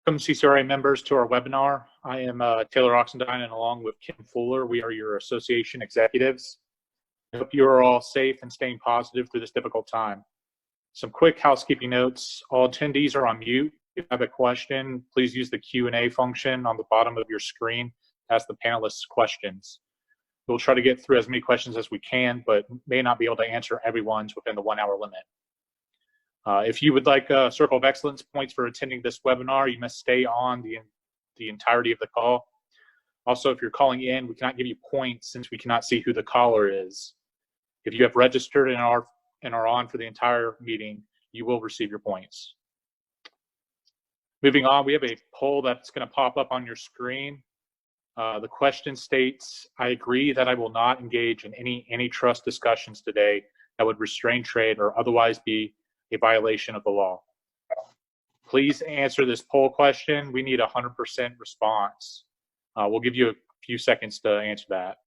Welcome, CCRA members, to our webinar. I am Taylor Oxendine, and along with Kim Fuller, we are your association executives. I hope you are all safe and staying positive through this difficult time. Some quick housekeeping notes. All attendees are on mute. If you have a question, please use the Q&A function on the bottom of your screen to ask the panelists questions. We'll try to get through as many questions as we can, but may not be able to answer everyone's within the 1 hour limit. If you would like a Circle of Excellence points for attending this webinar, you must stay on the entirety of the call. Also, if you're calling in, we cannot give you points since we cannot see who the caller is. If you have registered and are on for the entire meeting, you will receive your points. Moving on, we have a poll that's going to pop up on your screen. The question states, I agree that I will not engage in any antitrust discussions today that would restrain trade or otherwise be a violation of the law. Please answer this poll question. We need a 100% response. We'll give you a few seconds to answer that.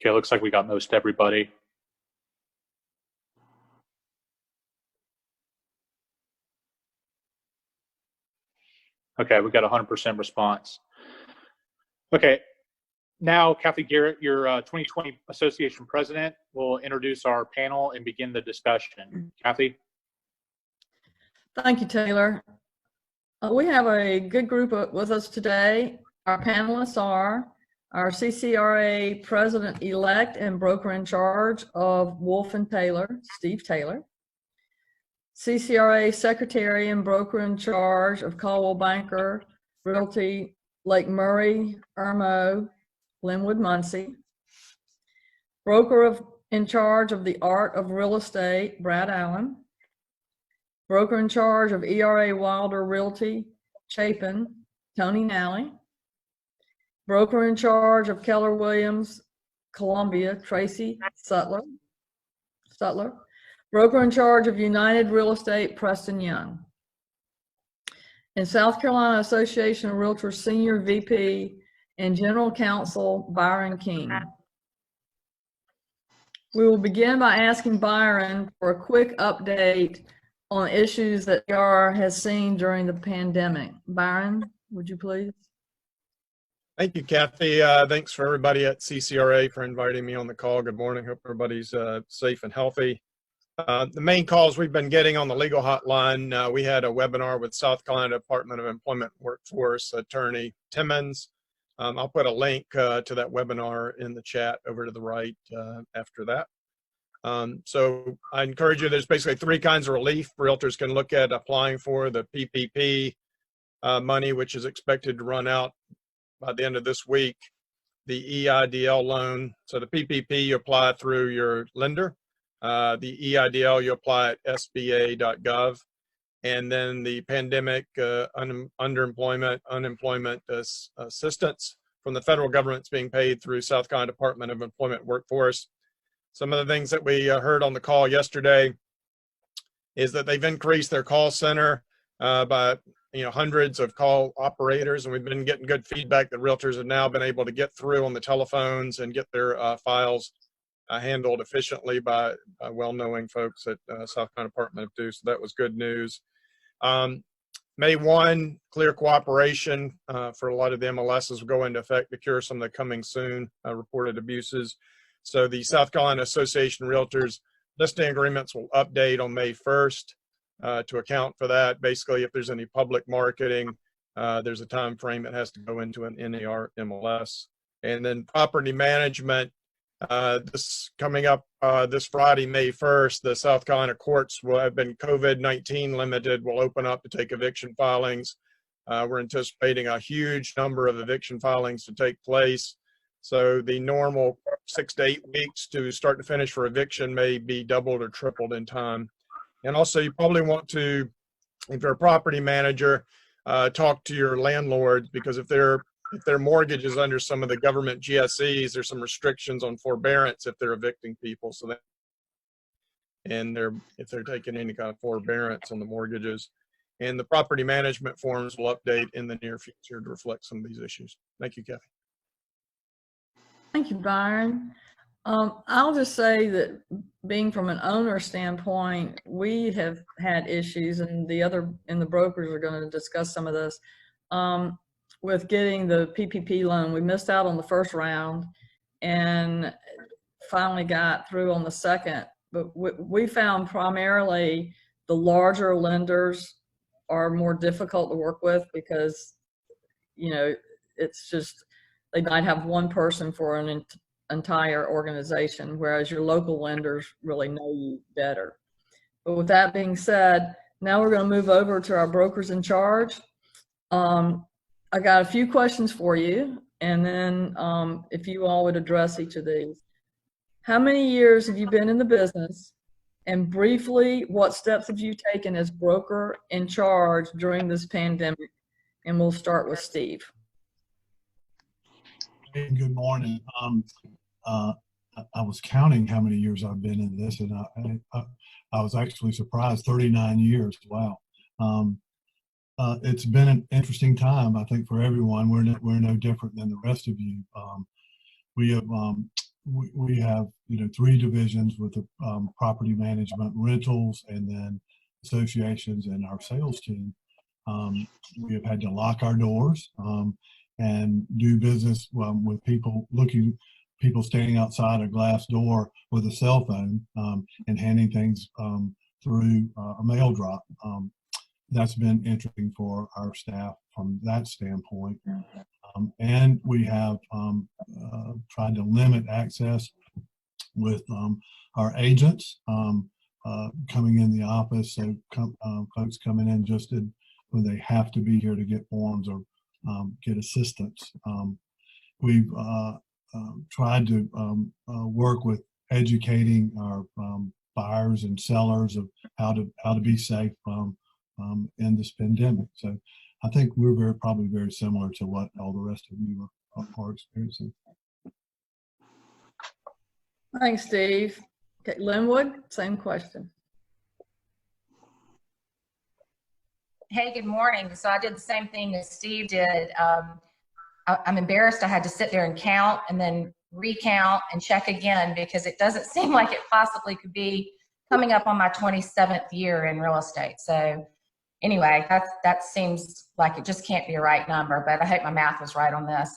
Okay, looks like we got most everybody. Okay, we got a 100% response. Okay, now Kathy Garrett, your 2020 Association President, will introduce our panel and begin the discussion. Kathy? Thank you, Taylor. We have a good group with us today. Our panelists are our CCRA President-elect and broker in charge of Wolf & Taylor, Steve Taylor. CCRA Secretary and broker in charge of Caldwell Banker, Realty, Lake Murray, Irmo, Linwood Muncie. Broker in charge of the Art of Real Estate, Brad Allen. Broker in charge of ERA Wilder Realty, Chapin, Tony Nally. Broker in charge of Keller Williams, Columbia, Tracy Sutler. Broker in charge of United Real Estate, Preston Young. And South Carolina Association of Realtors Senior VP and General Counsel, Byron King. We will begin by asking Byron for a quick update on issues that ER has seen during the pandemic. Byron, would you please? Thank you, Kathy. Thanks for everybody at CCRA for inviting me on the call. Good morning. Hope everybody's safe and healthy. The main calls we've been getting on the legal hotline, we had a webinar with South Carolina Department of Employment Workforce Attorney Timmons. I'll put a link to that webinar in the chat over to the right after that. So I encourage you, there's basically 3 kinds of relief realtors can look at applying for: the PPP money, which is expected to run out by the end of this week; the EIDL loan. So the PPP you apply through your lender, the EIDL you apply at sba.gov, and then the pandemic unemployment assistance from the federal government's being paid through South Carolina Department of Employment Workforce. Some of the things that we heard on the call yesterday is that they've increased their call center by hundreds of call operators, and we've been getting good feedback that realtors have now been able to get through on the telephones and get their files handled efficiently by well-knowing folks at South Carolina Department of Due. So that was good news. May 1, clear cooperation for a lot of the MLSs will go into effect to cure some of the coming soon reported abuses. So the South Carolina Association of Realtors listing agreements will update on May 1st to account for that. Basically, if there's any public marketing, there's a time frame that has to go into an NAR MLS. And then property management, this coming up this Friday, May 1st, the South Carolina courts will have been COVID-19 limited, will open up to take eviction filings. We're anticipating a huge number of eviction filings to take place. So the normal 6 to 8 weeks to start to finish for eviction may be doubled or tripled in time. And also you probably want to, if you're a property manager, talk to your landlord, because if their mortgage is under some of the government GSEs, there's some restrictions on forbearance if they're evicting people. So that, and if they're taking any kind of forbearance on the mortgages. And the property management forms will update in the near future to reflect some of these issues. Thank you, Kathy. Thank you, Byron. I'll just say that being from an owner standpoint, we have had issues, and the brokers are going to discuss some of this, with getting the PPP loan. We missed out on the first round and finally got through on the second, but we found primarily the larger lenders are more difficult to work with because, it's just, they might have one person for an entire organization, whereas your local lenders really know you better. But with that being said, now we're going to move over to our brokers in charge. I got a few questions for you, and then if you all would address each of these. How many years have you been in the business? And briefly, what steps have you taken as broker in charge during this pandemic? And we'll start with Steve. Hey, good morning. I was counting how many years I've been in this, and I was actually surprised. 39 years. Wow. It's been an interesting time, I think, for everyone. We're no different than the rest of you. We have 3 divisions with the property management, rentals, and then associations and our sales team. We have had to lock our doors and do business with people standing outside a glass door with a cell phone and handing things through a mail drop. That's been interesting for our staff from that standpoint. And we have tried to limit access with our agents coming in the office. So folks coming in just when they have to be here to get forms or get assistance. We've tried to work with educating our buyers and sellers of how to be safe in this pandemic. So I think we're probably very similar to what all the rest of you are experiencing. Thanks, Steve. Okay, Linwood, same question. Hey, good morning. So I did the same thing as Steve did. I'm embarrassed I had to sit there and count and then recount and check again because it doesn't seem like it possibly could be coming up on my 27th year in real estate. So anyway, that seems like it just can't be a right number, but I hope my math was right on this.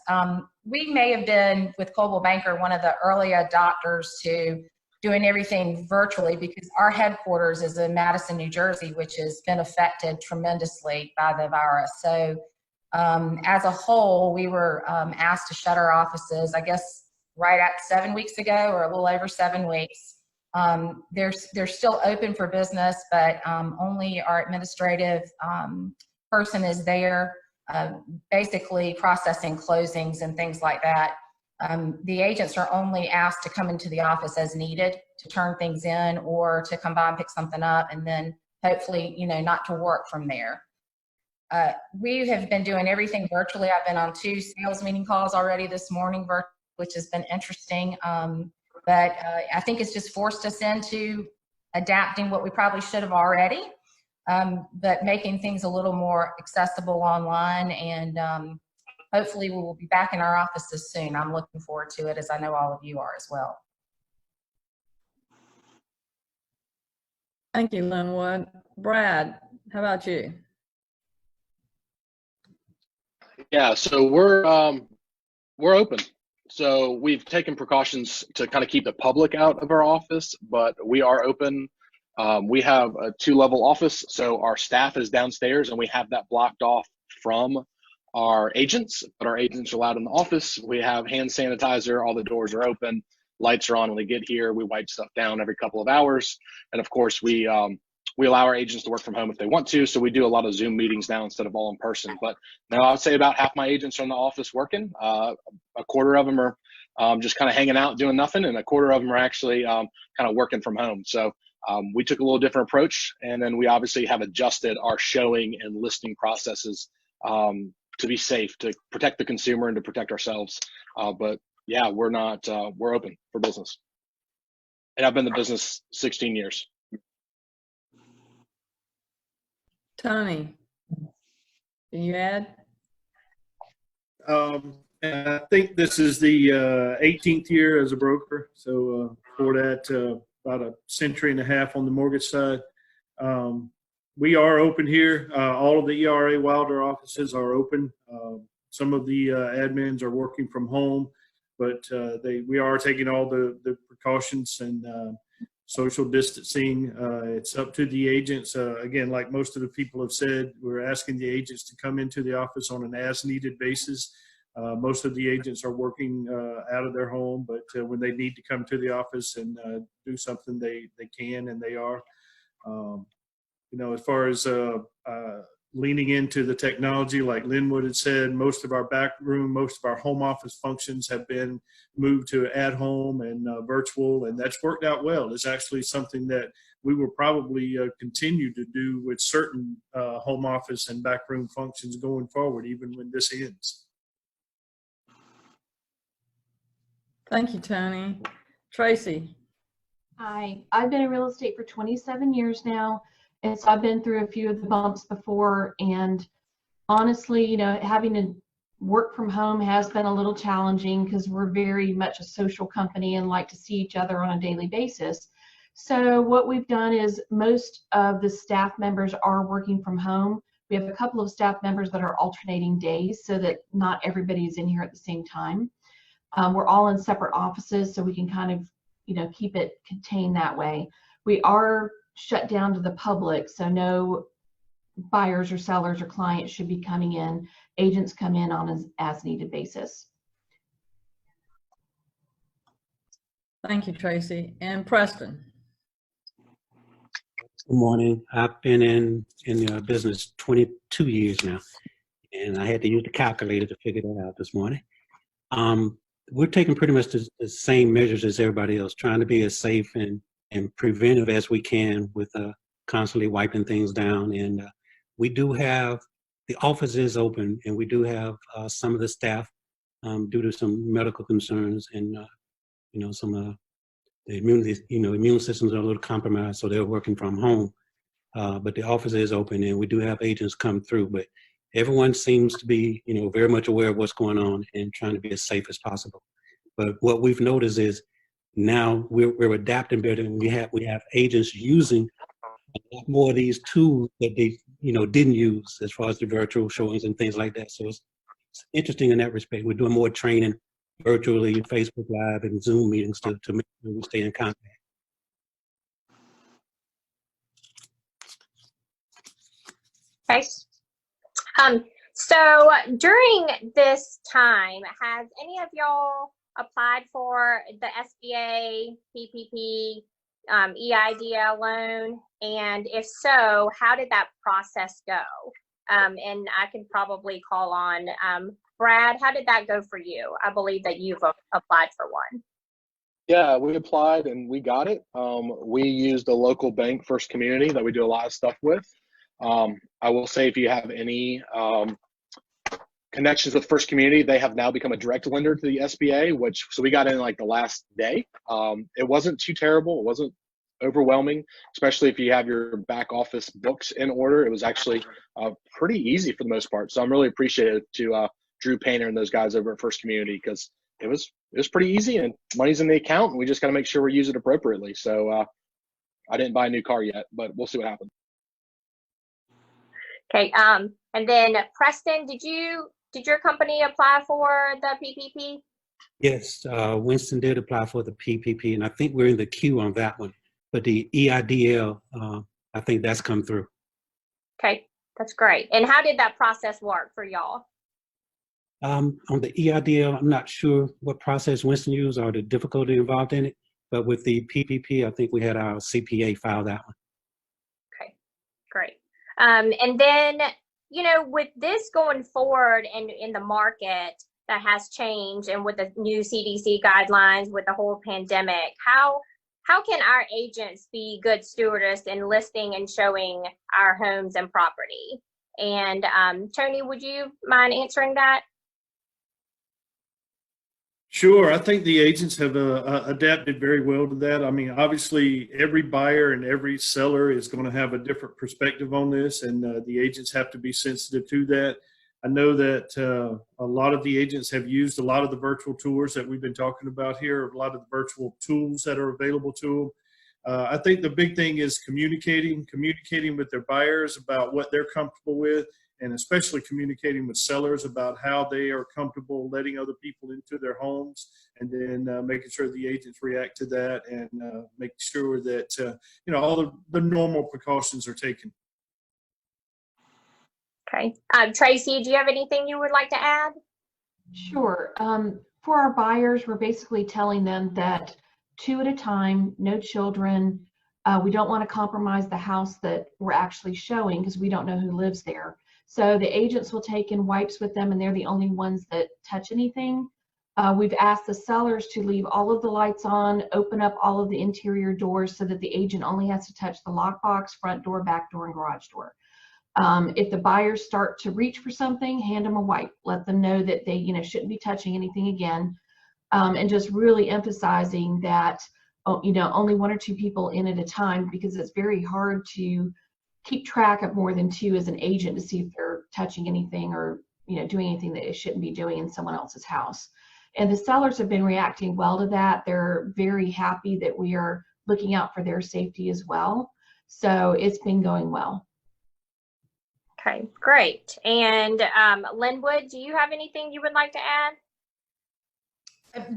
We may have been, with Coldwell Banker, one of the early adopters to doing everything virtually because our headquarters is in Madison, New Jersey, which has been affected tremendously by the virus. So as a whole, we were asked to shut our offices, I guess, right at 7 weeks ago or a little over 7 weeks. They're still open for business, but only our administrative person is there, basically processing closings and things like that. The agents are only asked to come into the office as needed to turn things in or to come by and pick something up, and then hopefully, not to work from there. We have been doing everything virtually. I've been on 2 sales meeting calls already this morning, which has been interesting. But I think it's just forced us into adapting what we probably should have already, but making things a little more accessible online. And hopefully we will be back in our offices soon. I'm looking forward to it, as I know all of you are as well. Thank you, Linwood. Brad, how about you? Yeah, so we're open. So we've taken precautions to kind of keep the public out of our office, but we are open. We have a 2-level office, so our staff is downstairs, and we have that blocked off from our agents, but our agents are allowed in the office. We have hand sanitizer, all the doors are open, lights are on when they get here. We wipe stuff down every couple of hours. And of course, we allow our agents to work from home if they want to. So we do a lot of Zoom meetings now instead of all in person. But now I would say about half my agents are in the office working. A quarter of them are just kind of hanging out doing nothing, and a quarter of them are actually kind of working from home. So we took a little different approach, and then we obviously have adjusted our showing and listing processes to be safe, to protect the consumer and to protect ourselves. But yeah, we're open for business. And I've been in the business 16 years. Tony, can you add? And I think this is the 18th year as a broker. So for that, about a century and a half on the mortgage side. We are open here. All of the ERA Wilder offices are open. Some of the admins are working from home, but we are taking all the precautions and social distancing. It's up to the agents. Again, like most of the people have said, we're asking the agents to come into the office on an as-needed basis. Most of the agents are working out of their home, but when they need to come to the office and do something, they can, and they are. As far as leaning into the technology, like Linwood had said, most of our back room, most of our home office functions have been moved to at home and virtual, and that's worked out well. It's actually something that we will probably continue to do with certain home office and back room functions going forward, even when this ends. Thank you, Tony. Tracy. Hi, I've been in real estate for 27 years now, and so I've been through a few of the bumps before, and honestly, having to work from home has been a little challenging because we're very much a social company and like to see each other on a daily basis. So what we've done is most of the staff members are working from home. We have a couple of staff members that are alternating days so that not everybody is in here at the same time. We're all in separate offices, so we can kind of, keep it contained that way. We are shut down to the public, so no buyers or sellers or clients should be coming in. Agents come in on an as-needed basis. Thank you, Tracy. And Preston. Good morning. I've been in the business 22 years now, and I had to use the calculator to figure that out this morning. We're taking pretty much the same measures as everybody else, trying to be as safe and preventive as we can with constantly wiping things down. And we do have, the office is open, and we do have some of the staff due to some medical concerns and, some of the immune systems are a little compromised, so they're working from home. But the office is open, and we do have agents come through. But everyone seems to be, very much aware of what's going on and trying to be as safe as possible. But what we've noticed is now we're adapting better, and we have agents using a lot more of these tools that they, didn't use as far as the virtual showings and things like that. So it's interesting in that respect. We're doing more training virtually, Facebook Live and Zoom meetings to make sure we stay in contact. Nice. So during this time, has any of y'all applied for the SBA, PPP, EIDL loan? And if so, how did that process go? And I can probably call on Brad. How did that go for you? I believe that you've applied for one. Yeah, we applied and we got it. We used a local bank, First Community, that we do a lot of stuff with. I will say, if you have any connections with First Community, they have now become a direct lender to the SBA, so we got in like the last day. It wasn't too terrible. It wasn't overwhelming, especially if you have your back office books in order. It was actually pretty easy for the most part. So I'm really appreciative to Drew Painter and those guys over at First Community, because it was pretty easy, and money's in the account, and we just got to make sure we use it appropriately. So I didn't buy a new car yet, but we'll see what happens. Okay. And then Preston, did your company apply for the PPP? Yes, Winston did apply for the PPP, and I think we're in the queue on that one. But the EIDL, I think that's come through. Okay, that's great. And how did that process work for y'all? On the EIDL, I'm not sure what process Winston used or the difficulty involved in it. But with the PPP, I think we had our CPA file that one. Okay, great. And then, with this going forward and in the market that has changed, and with the new CDC guidelines, with the whole pandemic, how how can our agents be good stewards in listing and showing our homes and property? And Tony, would you mind answering that? Sure. I think the agents have adapted very well to that. I mean, obviously, every buyer and every seller is going to have a different perspective on this, and the agents have to be sensitive to that. I know that a lot of the agents have used a lot of the virtual tours that we've been talking about here, a lot of the virtual tools that are available to them. I think the big thing is communicating with their buyers about what they're comfortable with, and especially communicating with sellers about how they are comfortable letting other people into their homes, and then making sure the agents react to that, and making sure that all the normal precautions are taken. Okay. Tracy, do you have anything you would like to add? Sure. For our buyers, we're basically telling them that 2 at a time, no children. We don't want to compromise the house that we're actually showing because we don't know who lives there. So the agents will take in wipes with them, and they're the only ones that touch anything. We've asked the sellers to leave all of the lights on, open up all of the interior doors so that the agent only has to touch the lockbox, front door, back door, and garage door. If the buyers start to reach for something, hand them a wipe. Let them know that they, shouldn't be touching anything again, and just really emphasizing that, only 1 or 2 people in at a time, because it's very hard to keep track of more than 2 as an agent to see if they're touching anything or, doing anything that it shouldn't be doing in someone else's house. And the sellers have been reacting well to that. They're very happy that we are looking out for their safety as well. So it's been going well. Okay, great. And Linwood, do you have anything you would like to add?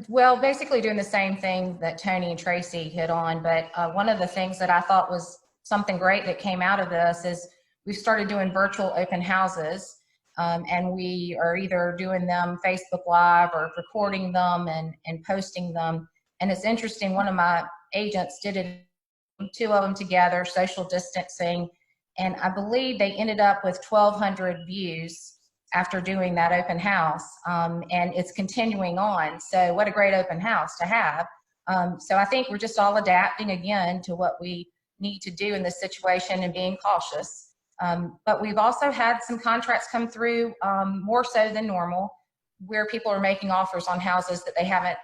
Well, basically doing the same thing that Tony and Tracy hit on, but one of the things that I thought was something great that came out of this is we've started doing virtual open houses, and we are either doing them Facebook Live or recording them and posting them. And it's interesting, one of my agents did it, 2 of them together, social distancing, and I believe they ended up with 1,200 views after doing that open house, and it's continuing on. So what a great open house to have. So I think we're just all adapting again to what we need to do in this situation and being cautious. But we've also had some contracts come through, more so than normal, where people are making offers on houses that they haven't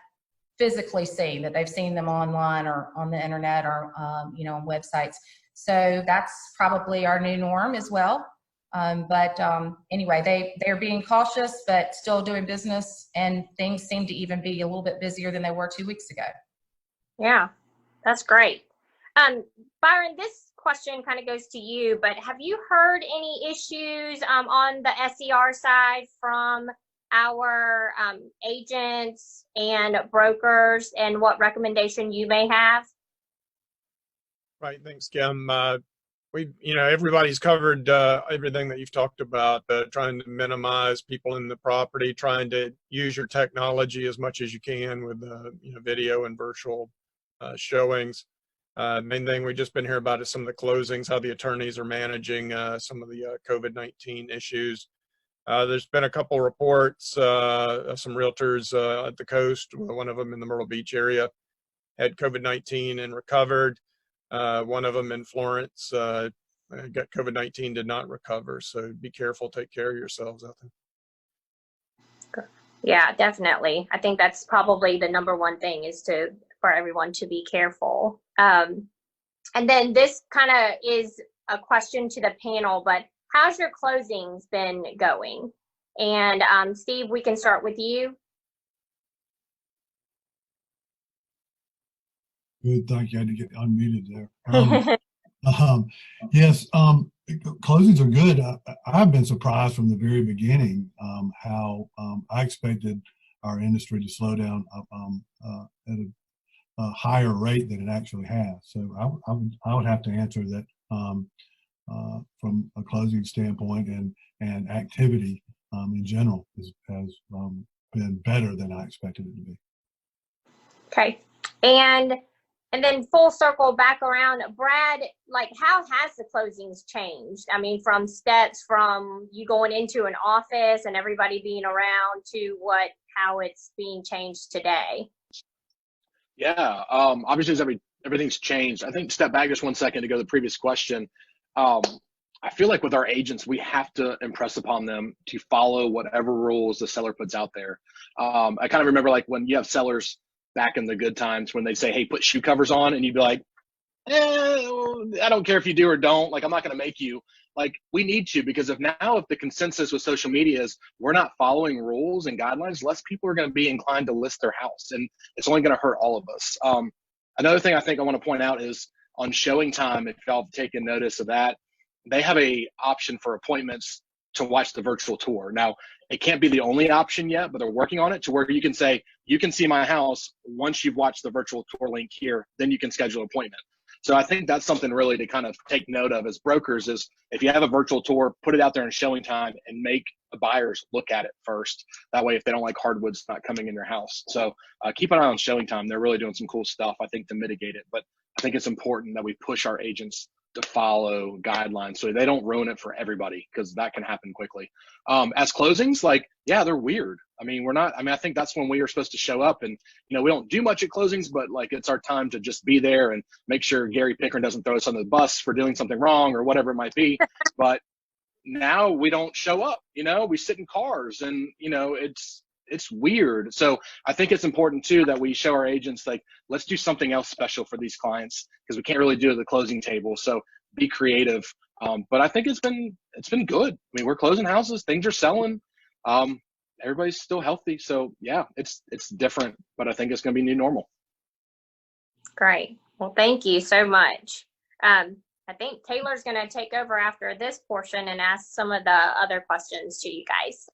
physically seen, that they've seen them online or on the internet or on websites. So that's probably our new norm as well. But anyway, they're being cautious, but still doing business, and things seem to even be a little bit busier than they were 2 weeks ago. Yeah, that's great. Byron, this question kind of goes to you, but have you heard any issues on the SER side from our agents and brokers, and what recommendation you may have? Right. Thanks, Kim. Everybody's covered everything that you've talked about, trying to minimize people in the property, trying to use your technology as much as you can with video and virtual showings. Main thing we've just been hearing about is some of the closings, how the attorneys are managing some of the COVID-19 issues. There's been a couple reports, some realtors at the coast, one of them in the Myrtle Beach area, had COVID-19 and recovered. One of them in Florence got COVID-19, did not recover. So be careful, take care of yourselves out there. Yeah, definitely. I think that's probably the number one thing, is for everyone to be careful. And then this kind of is a question to the panel, but how's your closings been going? And Steve, we can start with you. Good, thank you. I had to get unmuted there. Yes, closings are good. I've been surprised from the very beginning how I expected our industry to slow down at a higher rate than it actually has. So I would have to answer that from a closing standpoint, and activity in general has been better than I expected it to be. Okay. And then full circle back around, Brad, like, how has the closings changed? I mean, from steps from you going into an office and everybody being around to how it's being changed today. Yeah, obviously, as everything's changed. I think step back just 1 second to go to the previous question. I feel like with our agents, we have to impress upon them to follow whatever rules the seller puts out there. I kind of remember like when you have sellers back in the good times when they say, hey, put shoe covers on, and you'd be like, I don't care if you do or don't, like, I'm not going to make you. Like, we need to, because if the consensus with social media is we're not following rules and guidelines, less people are going to be inclined to list their house, and it's only going to hurt all of us. Another thing I think I want to point out is on showing time, if y'all have taken notice of that, they have a option for appointments to watch the virtual tour. Now, it can't be the only option yet, but they're working on it to where you can say, you can see my house once you've watched the virtual tour link here, then you can schedule an appointment. So I think that's something really to kind of take note of as brokers is if you have a virtual tour, put it out there in showing time and make the buyers look at it first. That way, if they don't like hardwoods not coming in your house. So keep an eye on showing time. They're really doing some cool stuff, I think, to mitigate it. But I think it's important that we push our agents to follow guidelines so they don't ruin it for everybody, because that can happen quickly. As closings, like, yeah, they're weird. I mean, I think that's when we are supposed to show up, and, you know, we don't do much at closings, but like, it's our time to just be there and make sure Gary Pickering doesn't throw us on the bus for doing something wrong or whatever it might be. But now we don't show up, you know, we sit in cars, and, you know, it's weird. So I think it's important too that we show our agents, like, let's do something else special for these clients, because we can't really do it at the closing table. So be creative. But I think it's been good. I mean, we're closing houses, things are selling. Everybody's still healthy. So yeah, it's different, but I think it's going to be new normal. Great. Well, thank you so much. I think Taylor's going to take over after this portion and ask some of the other questions to you guys.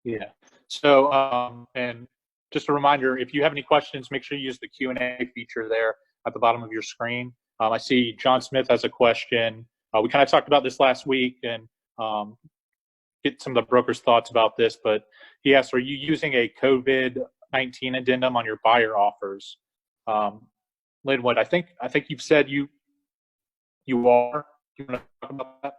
Yeah. So, and just a reminder, if you have any questions, make sure you use the Q&A feature there at the bottom of your screen. I see John Smith has a question. We kind of talked about this last week and get some of the broker's thoughts about this, but he asked, are you using a COVID-19 addendum on your buyer offers? Linwood, I think you've said you are. Do you want to talk about that?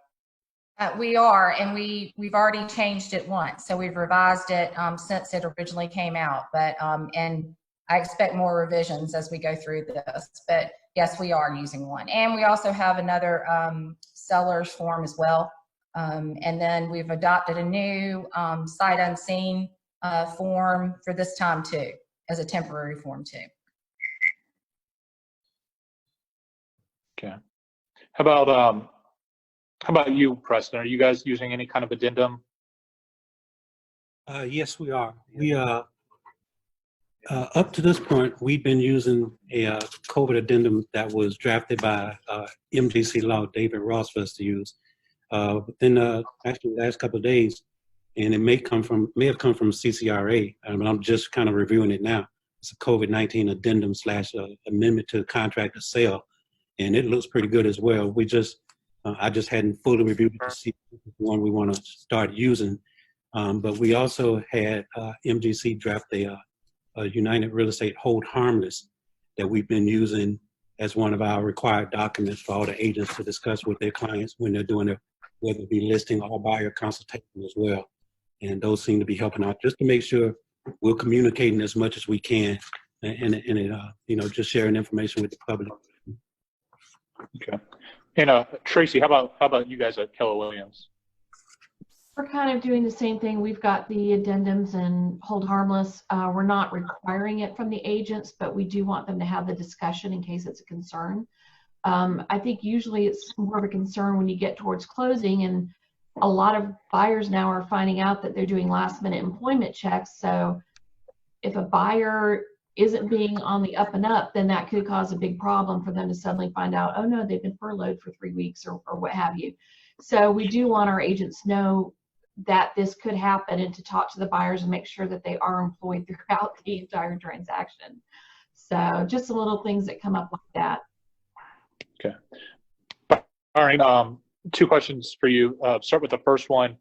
We are, and we've already changed it once. So we've revised it since it originally came out, but and I expect more revisions as we go through this, but yes, we are using one. And we also have another seller's form as well. And then we've adopted a new sight unseen form for this time too, as a temporary form too. Okay. How about you, Preston? Are you guys using any kind of addendum? Yes, we are. We up to this point, we've been using a COVID addendum that was drafted by MGC Law, David Ross, for us to use. Within actually the last couple of days, and it may have come from CCRA. I'm just kind of reviewing it now. It's a COVID-19 addendum / amendment to the contract of sale, and it looks pretty good as well. I just hadn't fully reviewed it to see if it's one we want to start using. But we also had MGC draft a United Real Estate Hold Harmless that we've been using as one of our required documents for all the agents to discuss with their clients when they're doing their, whether it be listing or buyer consultation as well. And those seem to be helping out just to make sure we're communicating as much as we can and just sharing information with the public. Okay. And Tracy, how about you guys at Keller Williams? We're kind of doing the same thing. We've got the addendums and hold harmless. We're not requiring it from the agents, but we do want them to have the discussion in case it's a concern. I think usually it's more of a concern when you get towards closing, and a lot of buyers now are finding out that they're doing last minute employment checks. So if a buyer isn't being on the up and up, then that could cause a big problem for them to suddenly find out, oh no, they've been furloughed for 3 weeks or what have you. So we do want our agents know that this could happen and to talk to the buyers and make sure that they are employed throughout the entire transaction. So just the little things that come up like that. Okay. All right. 2 questions for you. Start with the first one.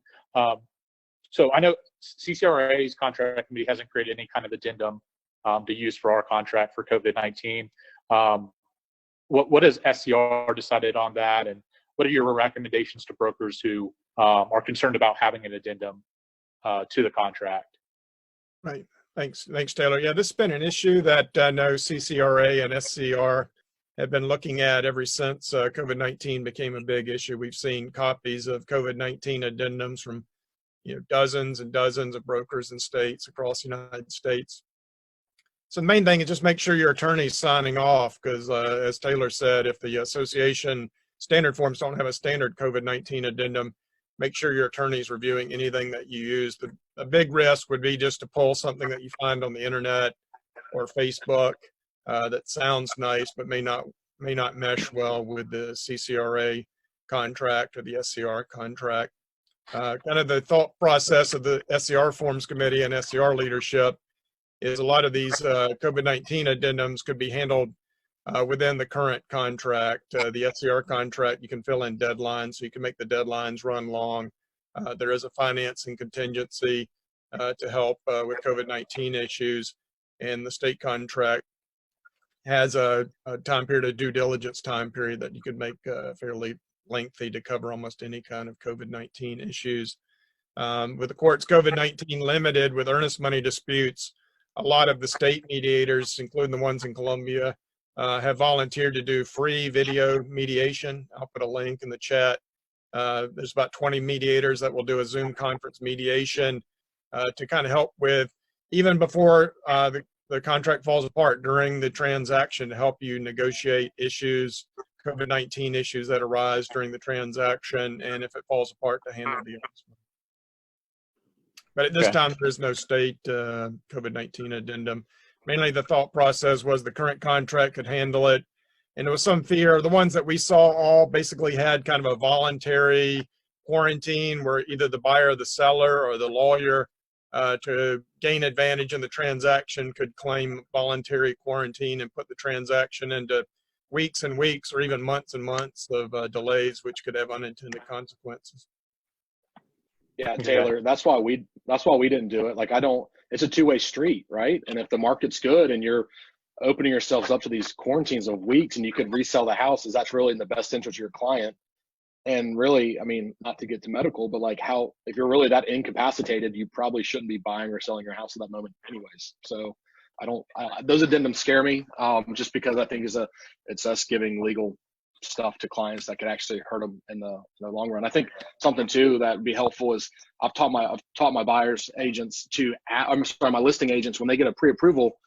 So I know CCRA's contract committee hasn't created any kind of addendum to use for our contract for COVID-19. What has SCR decided on that, and what are your recommendations to brokers who are concerned about having an addendum to the contract? Right. Thanks, Taylor. Yeah, this has been an issue that I know CCRA and SCR have been looking at ever since COVID-19 became a big issue. We've seen copies of COVID-19 addendums from dozens and dozens of brokers and states across the United States. So the main thing is just make sure your attorney's signing off, because as Taylor said, if the association standard forms don't have a standard COVID-19 addendum, make sure your attorney's reviewing anything that you use. A big risk would be just to pull something that you find on the internet or Facebook that sounds nice but may not mesh well with the CCRA contract or the SCR contract. Kind of the thought process of the SCR Forms Committee and SCR leadership is a lot of these COVID-19 addendums could be handled within the current contract. The SCR contract, you can fill in deadlines, so you can make the deadlines run long. There is a financing contingency to help with COVID-19 issues, and the state contract has a time period, a due diligence time period that you could make fairly lengthy to cover almost any kind of COVID-19 issues. With the courts COVID-19 limited with earnest money disputes, a lot of the state mediators, including the ones in Columbia, have volunteered to do free video mediation. I'll put a link in the chat. There's about 20 mediators that will do a Zoom conference mediation to kind of help with, even before the contract falls apart, during the transaction, to help you negotiate issues, COVID-19 issues that arise during the transaction, and if it falls apart, to handle the adjustment. But at this time, there is no state COVID-19 addendum. Mainly the thought process was the current contract could handle it. And there was some fear. The ones that we saw all basically had kind of a voluntary quarantine where either the buyer or the seller or the lawyer to gain advantage in the transaction could claim voluntary quarantine and put the transaction into weeks and weeks or even months and months of delays, which could have unintended consequences. Yeah, Taylor, that's why we didn't do it. Like, it's a two-way street, right? And if the market's good and you're opening yourselves up to these quarantines of weeks and you could resell the house, is that's really in the best interest of your client. And really, I mean, not to get to medical, but like if you're really that incapacitated, you probably shouldn't be buying or selling your house at that moment anyways. So those addendums scare me just because I think it's us giving legal stuff to clients that could actually hurt them in the long run. I think something too that would be helpful is I've taught my buyers agents my listing agents, when they get a pre-approval,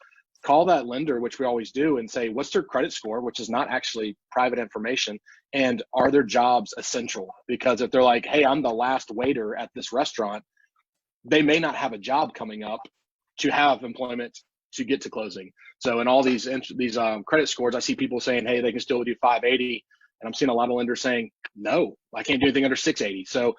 call that lender, which we always do, and say, what's their credit score, which is not actually private information, and are their jobs essential? Because if they're like, hey, I'm the last waiter at this restaurant, they may not have a job coming up to have employment to get to closing. So in all these credit scores, I see people saying, hey, they can still do 580. And I'm seeing a lot of lenders saying, no, I can't do anything under 680. So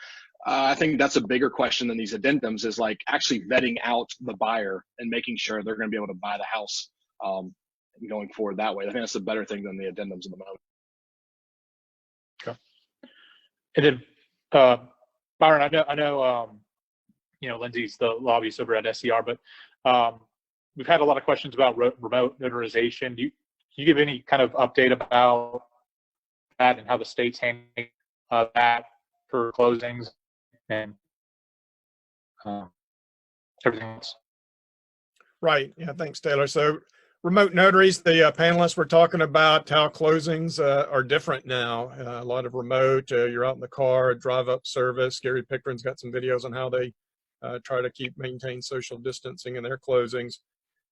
I think that's a bigger question than these addendums, is like actually vetting out the buyer and making sure they're going to be able to buy the house going forward that way. I think that's a better thing than the addendums in the moment. Okay. And then Byron, I know Lindsay's the lobbyist over at SCR, but we've had a lot of questions about remote notarization. Can you give any kind of update about that and how the state's handling that for closings and everything else? Right. Yeah. Thanks, Taylor. So remote notaries, the panelists were talking about how closings are different now. A lot of remote, you're out in the car, drive-up service. Gary Pickerin's got some videos on how they try to maintain social distancing in their closings.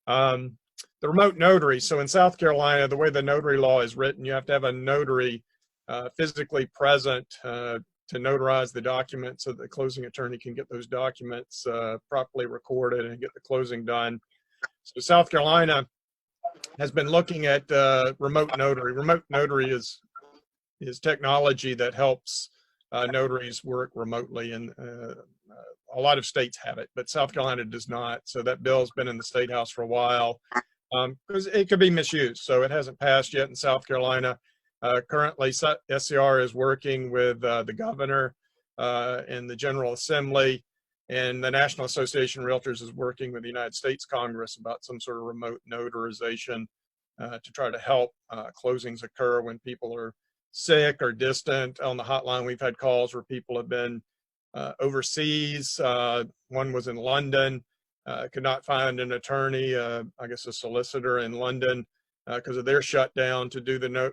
The remote notary. So in South Carolina, the way the notary law is written, you have to have a notary physically present to notarize the document so the closing attorney can get those documents properly recorded and get the closing done. So South Carolina has been looking at remote notary. Remote notary is technology that helps notaries work remotely, and a lot of states have it, but South Carolina does not. So that bill's been in the State House for a while because it could be misused. So it hasn't passed yet in South Carolina. Currently, SCR is working with the governor and the General Assembly, and the National Association of Realtors is working with the United States Congress about some sort of remote notarization to try to help closings occur when people are sick or distant. On the hotline, we've had calls where people have been overseas. One was in London, could not find an attorney, I guess a solicitor in London, because of their shutdown to do the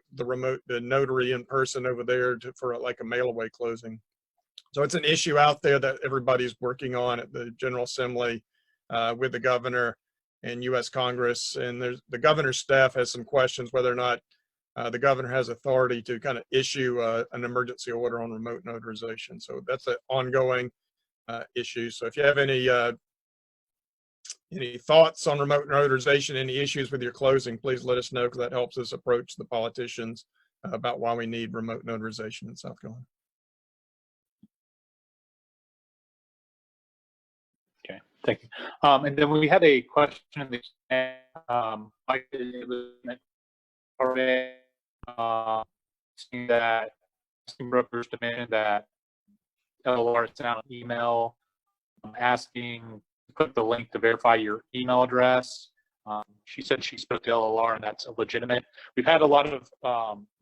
notary in person over there for like a mail away closing. So it's an issue out there that everybody's working on at the General Assembly with the governor and U.S. Congress. And the governor's staff has some questions whether or not the governor has authority to kind of issue an emergency order on remote notarization. So that's an ongoing issue. So if you have any thoughts on remote notarization, any issues with your closing, please let us know, because that helps us approach the politicians about why we need remote notarization in South Carolina. Okay, thank you. And then we had a question in the saying that asking brokers to mention that LLR sent out an email asking to click the link to verify your email address. She said she spoke to LLR and that's illegitimate. We've had a lot of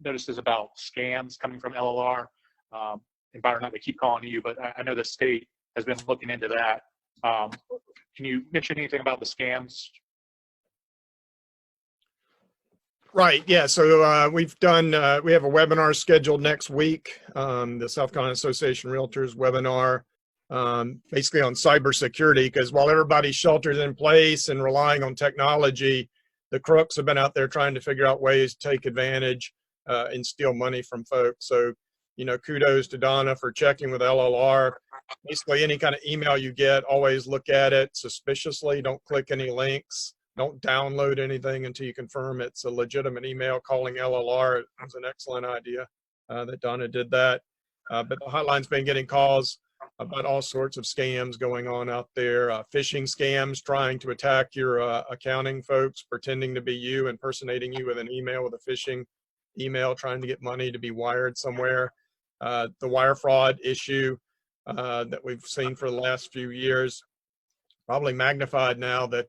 notices about scams coming from LLR. And Byron, not to keep calling you, but I know the state has been looking into that. Can you mention anything about the scams? Right. Yeah. So we have a webinar scheduled next week, the South Carolina Association Realtors webinar, basically on cybersecurity, because while everybody's sheltered in place and relying on technology, the crooks have been out there trying to figure out ways to take advantage and steal money from folks. So, kudos to Donna for checking with LLR. Basically, any kind of email you get, always look at it suspiciously. Don't click any links. Don't download anything until you confirm it's a legitimate email. Calling LLR was an excellent idea that Donna did that. But the hotline's been getting calls about all sorts of scams going on out there. Phishing scams trying to attack your accounting folks, pretending to be you, impersonating you with an email, with a phishing email, trying to get money to be wired somewhere. The wire fraud issue that we've seen for the last few years, probably magnified now that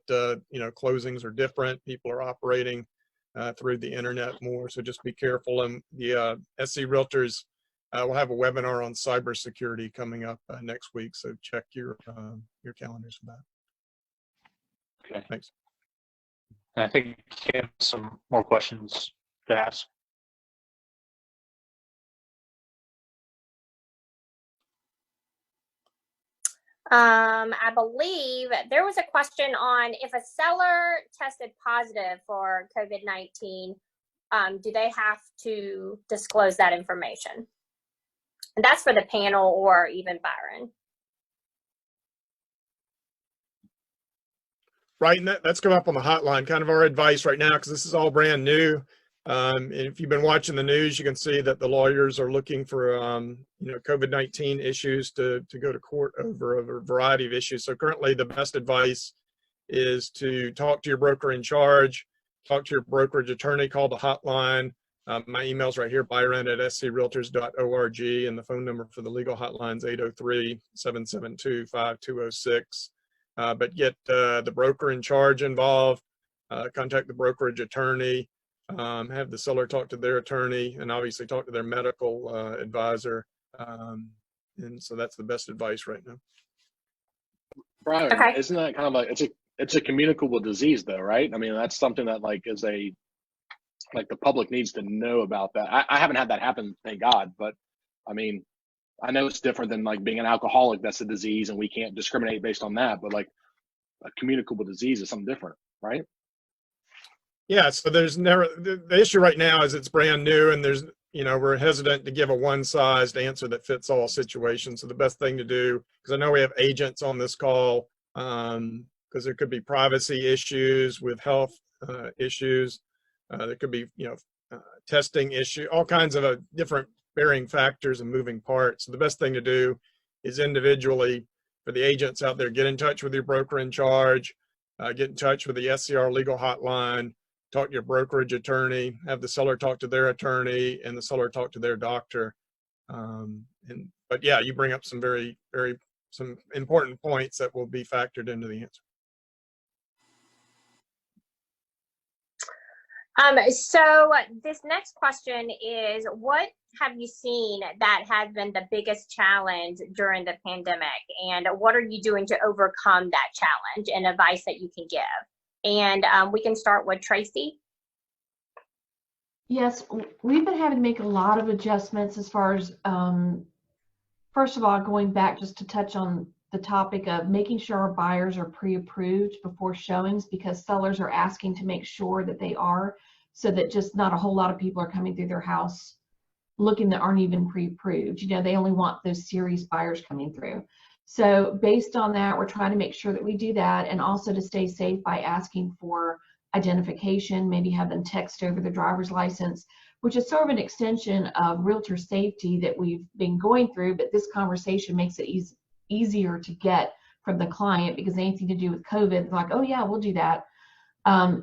closings are different. People are operating through the internet more, so just be careful. And the SC Realtors will have a webinar on cybersecurity coming up next week, so check your calendars for that. Okay, thanks. And I think Kim has some more questions to ask. I believe there was a question on if a seller tested positive for COVID-19, do they have to disclose that information? And that's for the panel or even Byron. Right, and that's come up on the hotline, kind of our advice right now, because this is all brand new. And if you've been watching the news, you can see that the lawyers are looking for, COVID-19 issues to go to court over a variety of issues. So currently, the best advice is to talk to your broker in charge, talk to your brokerage attorney, call the hotline. My email's right here, byron@screaltors.org, and the phone number for the legal hotline is 803-772-5206. But get the broker in charge involved, contact the brokerage attorney, have the seller talk to their attorney, and obviously talk to their medical advisor. And so that's the best advice right now. Brian, Okay. isn't that kind of like, it's a communicable disease though, right? I mean, that's something that the public needs to know about that. I haven't had that happen, thank God, but I mean, I know it's different than like being an alcoholic. That's a disease and we can't discriminate based on that, but like a communicable disease is something different, right? Yeah, so there's never, the issue right now is it's brand new, and there's, we're hesitant to give a one-sized answer that fits all situations. So the best thing to do, because I know we have agents on this call, because there could be privacy issues with health issues. There could be, testing issue, all kinds of different varying factors and moving parts. So the best thing to do is individually, for the agents out there, get in touch with your broker in charge, get in touch with the SCR legal hotline, talk to your brokerage attorney, have the seller talk to their attorney, and the seller talk to their doctor. But yeah, you bring up some very, very, some important points that will be factored into the answer. So this next question is, what have you seen that has been the biggest challenge during the pandemic, and what are you doing to overcome that challenge, and advice that you can give? And we can start with Tracy. Yes, we've been having to make a lot of adjustments as far as, first of all, going back just to touch on the topic of making sure our buyers are pre-approved before showings, because sellers are asking to make sure that they are, so that just not a whole lot of people are coming through their house looking that aren't even pre-approved. You know, they only want those serious buyers coming through. So based on that, we're trying to make sure that we do that, and also to stay safe by asking for identification, maybe have them text over the driver's license, which is sort of an extension of realtor safety that we've been going through, but this conversation makes it easier to get from the client, because anything to do with COVID, they're like, oh yeah, we'll do that.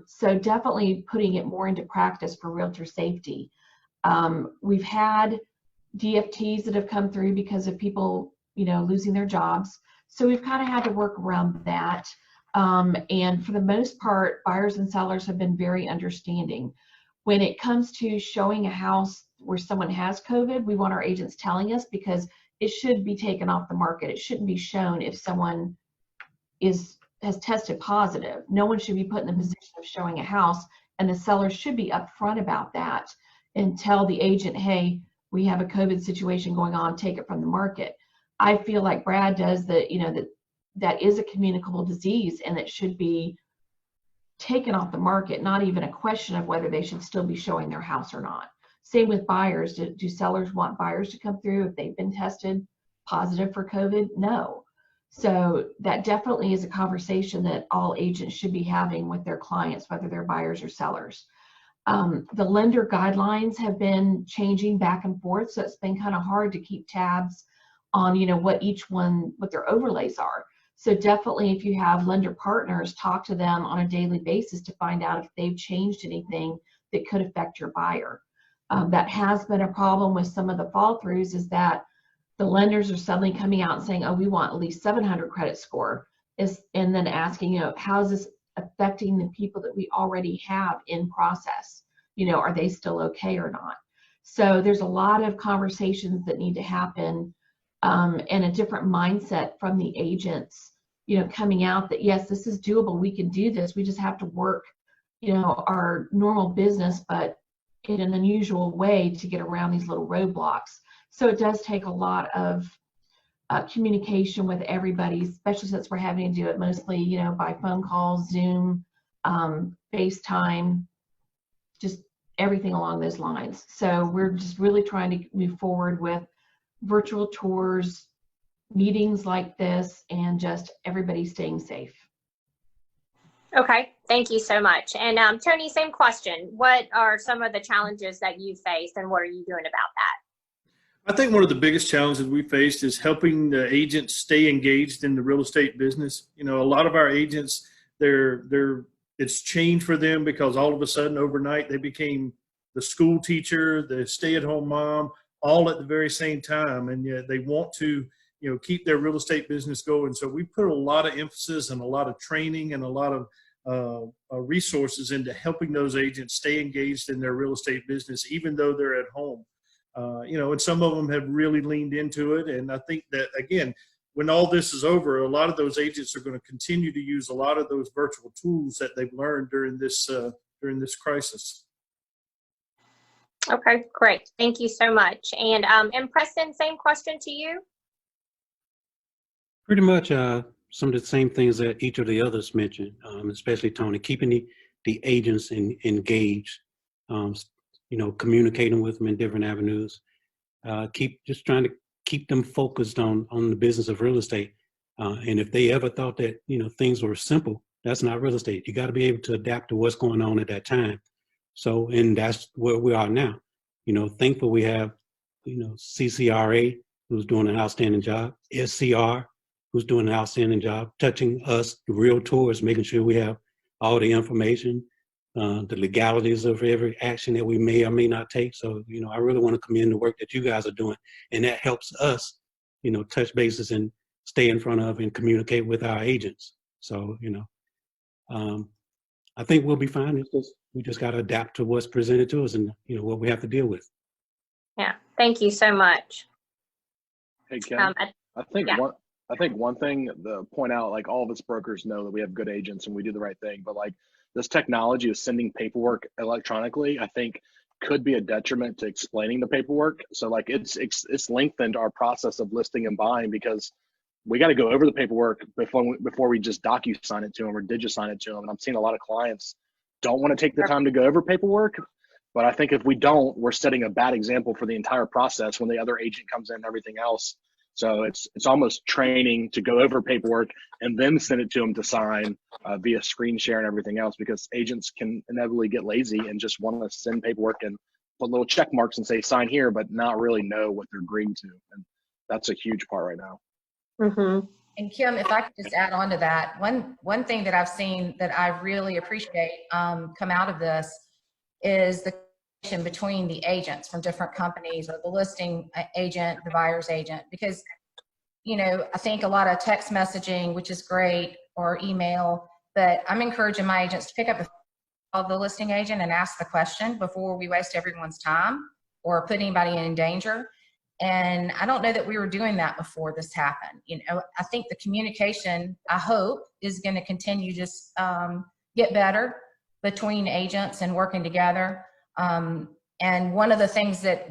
So definitely putting it more into practice for realtor safety. We've had DFTs that have come through because of people, you know, losing their jobs. So we've kind of had to work around that. And for the most part, buyers and sellers have been very understanding. When it comes to showing a house where someone has COVID, we want our agents telling us, because it should be taken off the market. It shouldn't be shown if someone has tested positive. No one should be put in the position of showing a house, and the seller should be upfront about that and tell the agent, hey, we have a COVID situation going on, take it from the market. I feel like Brad does, that, you know, that is a communicable disease, and it should be taken off the market, not even a question of whether they should still be showing their house or not. Same with buyers. Do sellers want buyers to come through if they've been tested positive for COVID? No. So that definitely is a conversation that all agents should be having with their clients, whether they're buyers or sellers. The lender guidelines have been changing back and forth, so it's been kind of hard to keep tabs on, you know, what their overlays are. So definitely, if you have lender partners, talk to them on a daily basis to find out if they've changed anything that could affect your buyer. That has been a problem with some of the fall throughs, is that the lenders are suddenly coming out and saying, oh, we want at least 700 credit score, and then asking, you know, how is this affecting the people that we already have in process? You know, are they still okay or not? So there's a lot of conversations that need to happen, and a different mindset from the agents, you know, coming out that, yes, this is doable, we can do this, we just have to work, you know, our normal business, but in an unusual way to get around these little roadblocks. So it does take a lot of communication with everybody, especially since we're having to do it mostly, you know, by phone calls, Zoom, FaceTime, just everything along those lines. So we're just really trying to move forward with virtual tours, meetings like this, and just everybody staying safe. Okay, thank you so much. And Tony, same question. What are some of the challenges that you faced, and what are you doing about that? I think one of the biggest challenges we faced is helping the agents stay engaged in the real estate business. You know, a lot of our agents, it's changed for them because all of a sudden overnight they became the school teacher, the stay-at-home mom, all at the very same time, and yet they want to, you know, keep their real estate business going. So we put a lot of emphasis and a lot of training and a lot of resources into helping those agents stay engaged in their real estate business, even though they're at home. You know, and some of them have really leaned into it. And I think that, again, when all this is over, a lot of those agents are going to continue to use a lot of those virtual tools that they've learned during this crisis. Okay, great. Thank you so much. And Preston, same question to you. Pretty much some of the same things that each of the others mentioned, especially Tony, keeping the agents engaged, you know, communicating with them in different avenues, just trying to keep them focused on the business of real estate. And if they ever thought that, you know, things were simple, that's not real estate. You got to be able to adapt to what's going on at that time. So, and that's where we are now. You know, thankful we have, you know, CCRA, who's doing an outstanding job, SCR, who's doing an outstanding job, touching us, the realtors, making sure we have all the information, the legalities of every action that we may or may not take. So, you know, I really want to commend the work that you guys are doing, and that helps us, you know, touch bases and stay in front of and communicate with our agents. So, you know, I think we'll be fine. We just got to adapt to what's presented to us and, you know, what we have to deal with. Yeah, thank you so much. Hey, Ken, I think one thing to point out, like, all of us brokers know that we have good agents and we do the right thing, but like this technology of sending paperwork electronically, I think could be a detriment to explaining the paperwork. So like it's lengthened our process of listing and buying because we got to go over the paperwork before we just docu-sign it to them or digi-sign it to them. And I'm seeing a lot of clients don't want to take the time to go over paperwork. But I think if we don't, we're setting a bad example for the entire process when the other agent comes in and everything else. So it's almost training to go over paperwork and then send it to them to sign via screen share and everything else, because agents can inevitably get lazy and just want to send paperwork and put little check marks and say sign here, but not really know what they're agreeing to. And that's a huge part right now. Mm-hmm. And Kim, if I could just add on to that, one thing that I've seen that I really appreciate come out of this is the connection between the agents from different companies, or the listing agent, the buyer's agent, because, you know, I think a lot of text messaging, which is great, or email, but I'm encouraging my agents to pick up the listing agent and ask the question before we waste everyone's time or put anybody in danger. And I don't know that we were doing that before this happened. You know, I think the communication, I hope, is going to continue to just get better between agents and working together. And one of the things that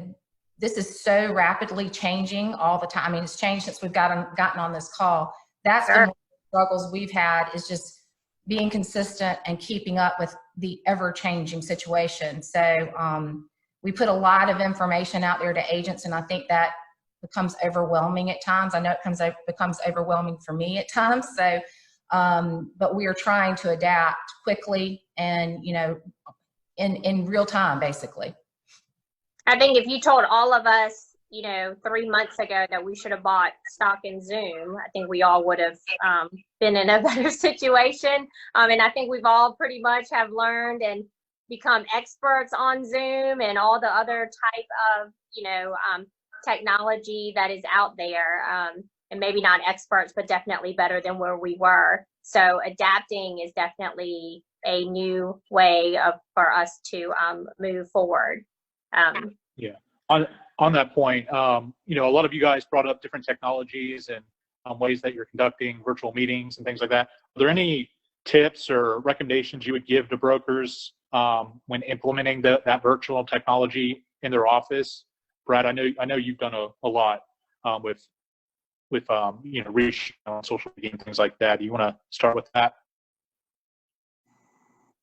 this is so rapidly changing all the time. I mean, it's changed since we've gotten on this call. That's been one of the struggles we've had, is just being consistent and keeping up with the ever-changing situation. So we put a lot of information out there to agents, and I think that becomes overwhelming at times. I know it becomes overwhelming for me at times. So, but we are trying to adapt quickly and, you know, in real time, basically. I think if you told all of us, you know, 3 months ago that we should have bought stock in Zoom, I think we all would have been in a better situation. And I think we've all pretty much have learned and become experts on Zoom and all the other type of, you know, technology that is out there. And maybe not experts, but definitely better than where we were. So adapting is definitely a new way for us to move forward. Yeah. On that point, you know, a lot of you guys brought up different technologies and ways that you're conducting virtual meetings and things like that. Are there any tips or recommendations you would give to brokers when implementing that virtual technology in their office? Brad, I know you've done a lot with you know, reach on social media and things like that. Do you want to start with that?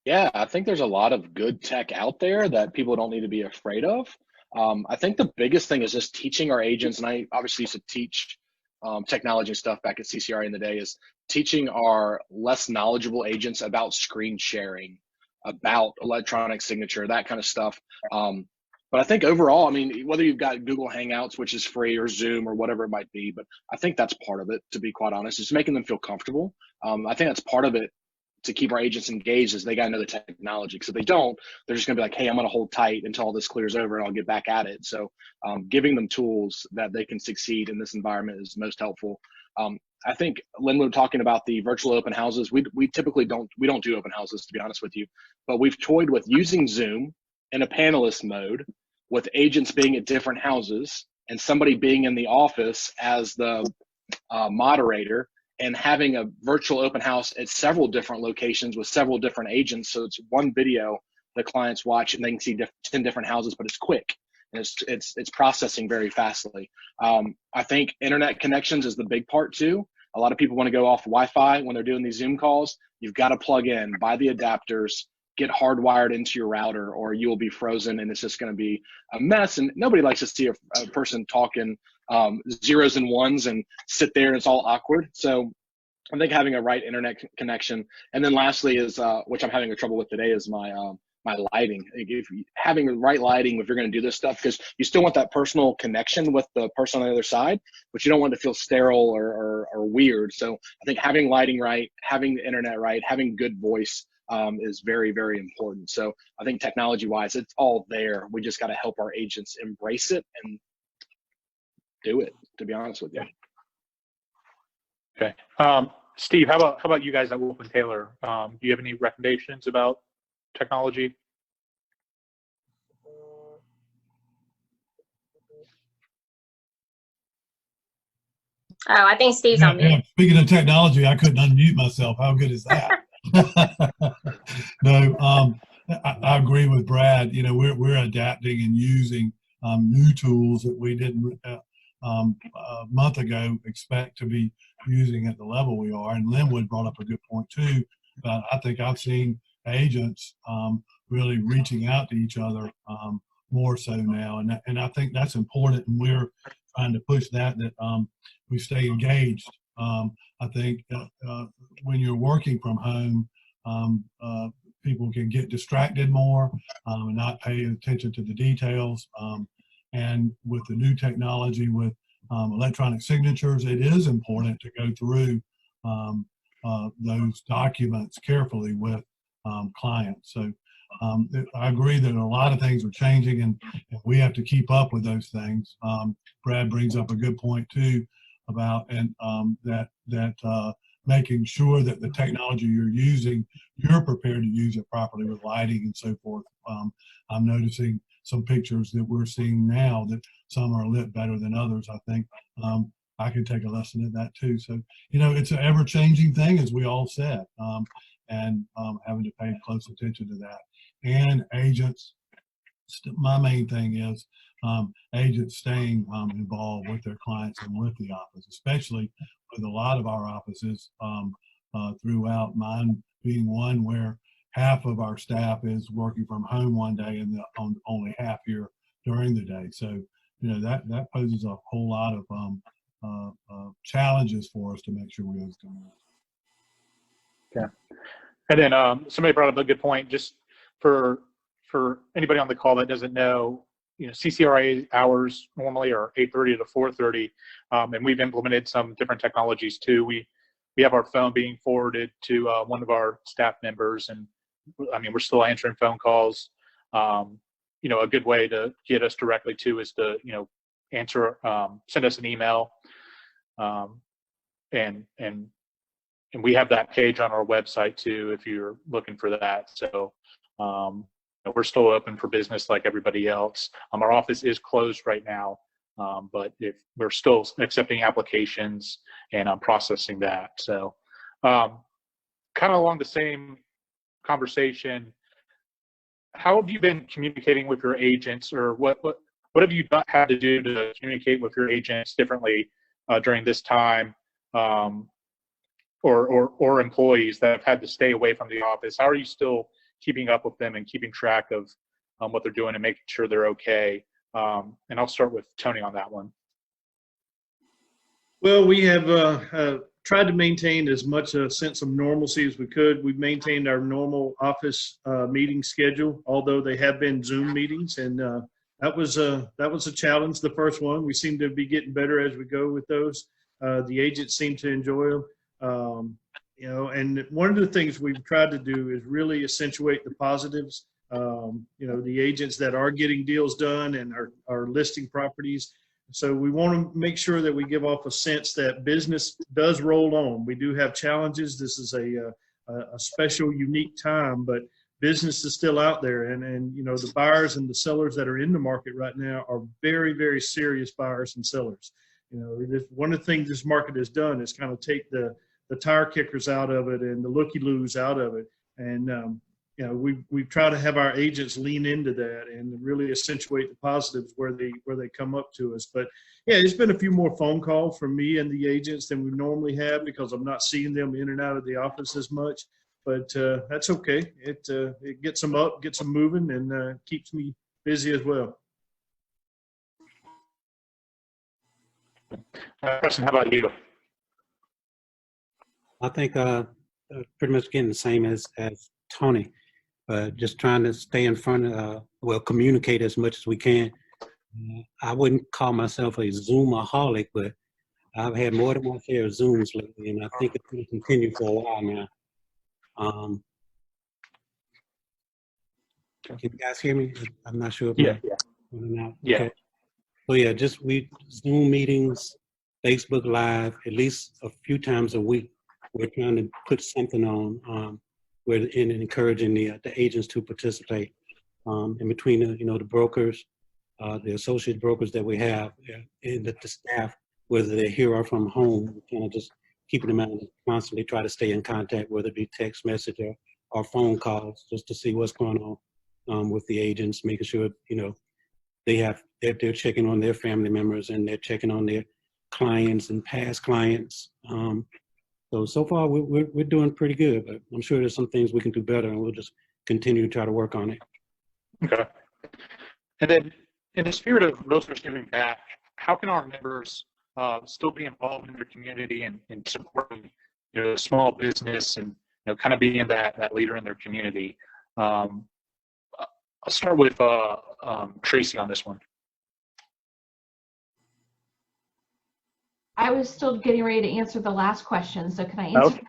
Yeah, I think there's a lot of good tech out there that people don't need to be afraid of. I think the biggest thing is just teaching our agents, and I obviously used to teach technology and stuff back at CCRA in the day, is teaching our less knowledgeable agents about screen sharing, about electronic signature, that kind of stuff. But I think overall, I mean, whether you've got Google Hangouts, which is free, or Zoom, or whatever it might be, but I think that's part of it, to be quite honest, is making them feel comfortable. I think that's part of it to keep our agents engaged, is they got to know the technology. Because if they don't, they're just going to be like, hey, I'm going to hold tight until all this clears over and I'll get back at it. So giving them tools that they can succeed in this environment is most helpful. I think Linwood talking about the virtual open houses, we typically don't do open houses, to be honest with you, but we've toyed with using Zoom in a panelist mode with agents being at different houses and somebody being in the office as the moderator, and having a virtual open house at several different locations with several different agents. So it's one video the clients watch and they can see 10 different houses, but it's quick and it's processing very fastly. I think internet connections is the big part too. A lot of people want to go off Wi-Fi when they're doing these Zoom calls. You've got to plug in, buy the adapters, get hardwired into your router, or you will be frozen and it's just going to be a mess. And nobody likes to see a person talking zeros and ones and sit there and it's all awkward. So I think having a right internet connection. And then lastly is, which I'm having a trouble with today, is my lighting. Having the right lighting if you're going to do this stuff, because you still want that personal connection with the person on the other side, but you don't want it to feel sterile or weird. So I think having lighting right, having the internet right, having good voice is very, very important. So I think technology wise, it's all there. We just got to help our agents embrace it and do it, to be honest with you. Okay. Steve, how about you guys at Wolf & Taylor? Do you have any recommendations about technology? Oh, I think Steve's on mute. Yeah. Speaking of technology, I couldn't unmute myself. How good is that? No, I agree with Brad. You know, we're adapting and using new tools that we didn't a month ago expect to be using at the level we are. And Linwood brought up a good point too. But I think I've seen agents really reaching out to each other more so now, and I think that's important. And we're trying to push that we stay engaged. I think when you're working from home, people can get distracted more and not pay attention to the details. And with the new technology with electronic signatures, it is important to go through those documents carefully with clients. So I agree that a lot of things are changing, and we have to keep up with those things. Brad brings up a good point too about that making sure that the technology you're using, you're prepared to use it properly with lighting and so forth. I'm noticing some pictures that we're seeing now that some are lit better than others. I think I can take a lesson at that too. So, you know, it's an ever-changing thing, as we all said, and having to pay close attention to that. And agents, my main thing is agents staying involved with their clients and with the office, especially with a lot of our offices throughout, mine being one where half of our staff is working from home one day and only half here during the day. So, you know, that poses a whole lot of challenges for us to make sure we overcome that. Okay. And then somebody brought up a good point, just for anybody on the call that doesn't know, you know, CCRA hours normally are 8:30 to 4:30, and we've implemented some different technologies too. We have our phone being forwarded to one of our staff members, and I mean, we're still answering phone calls. You know, a good way to get us directly to is to, you know, send us an email, and we have that page on our website too if you're looking for that. So we're still open for business like everybody else. Our office is closed right now, but if we're still accepting applications and processing that. So kind of along the same conversation, how have you been communicating with your agents, or what have you had to do to communicate with your agents differently during this time, or employees that have had to stay away from the office? How are you still keeping up with them and keeping track of what they're doing and making sure they're okay? And I'll start with Tony on that one. Well, we have tried to maintain as much a sense of normalcy as we could. We've maintained our normal office meeting schedule, although they have been Zoom meetings, and that was a challenge. The first one, we seem to be getting better as we go with those. The agents seem to enjoy them. You know, and one of the things we've tried to do is really accentuate the positives. You know, the agents that are getting deals done and are listing properties. So we want to make sure that we give off a sense that business does roll on. We do have challenges. This is a special, unique time, but business is still out there. And you know, the buyers and the sellers that are in the market right now are very, very serious buyers and sellers. You know, one of the things this market has done is kind of take the tire kickers out of it and the looky-loos out of it. And, you know, we've tried to have our agents lean into that and really accentuate the positives where they come up to us. But yeah, there's been a few more phone calls from me and the agents than we normally have because I'm not seeing them in and out of the office as much. But that's okay. It gets them up, gets them moving, and keeps me busy as well. Preston, how about you? I think pretty much getting the same as Tony, but just trying to stay in front of, communicate as much as we can. I wouldn't call myself a Zoomaholic, but I've had more than my share of Zooms lately, and I think it's going to continue for a while now. Can you guys hear me? I'm not sure if Yeah. Okay. So yeah, just Zoom meetings, Facebook Live, at least a few times a week. We're trying to put something on and encouraging the agents to participate. In between the brokers, the associate brokers that we have, and the staff, whether they're here or from home, we're kind of just keeping them out and constantly try to stay in contact, whether it be text message or phone calls just to see what's going on with the agents, making sure, they're checking on their family members and they're checking on their clients and past clients. So far we're doing pretty good, but I'm sure there's some things we can do better, and we'll just continue to try to work on it. Okay. And then, in the spirit of realtors giving back, how can our members still be involved in their community and supporting, small business and kind of being that leader in their community? I'll start with Tracy on this one. I was still getting ready to answer the last question, so can I answer?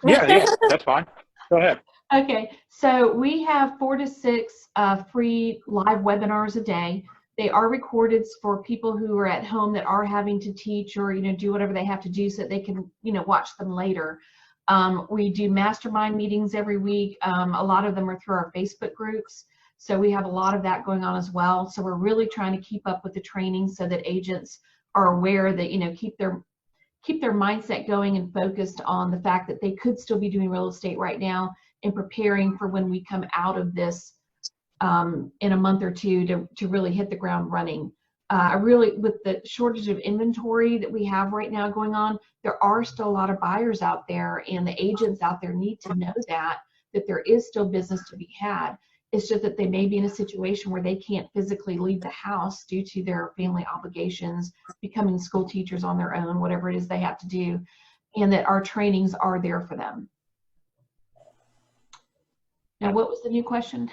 Yeah, that's fine. Go ahead. Okay, so we have 4 to 6 free live webinars a day. They are recorded for people who are at home that are having to teach or do whatever they have to do so that they can watch them later. We do mastermind meetings every week. A lot of them are through our Facebook groups, so we have a lot of that going on as well. So we're really trying to keep up with the training so that agents are aware that keep their mindset going and focused on the fact that they could still be doing real estate right now and preparing for when we come out of this in a month or two to really hit the ground running. With the shortage of inventory that we have right now going on, there are still a lot of buyers out there, and the agents out there need to know that there is still business to be had. It's just that they may be in a situation where they can't physically leave the house due to their family obligations, becoming school teachers on their own, whatever it is they have to do, and that our trainings are there for them. Now, what was the new question?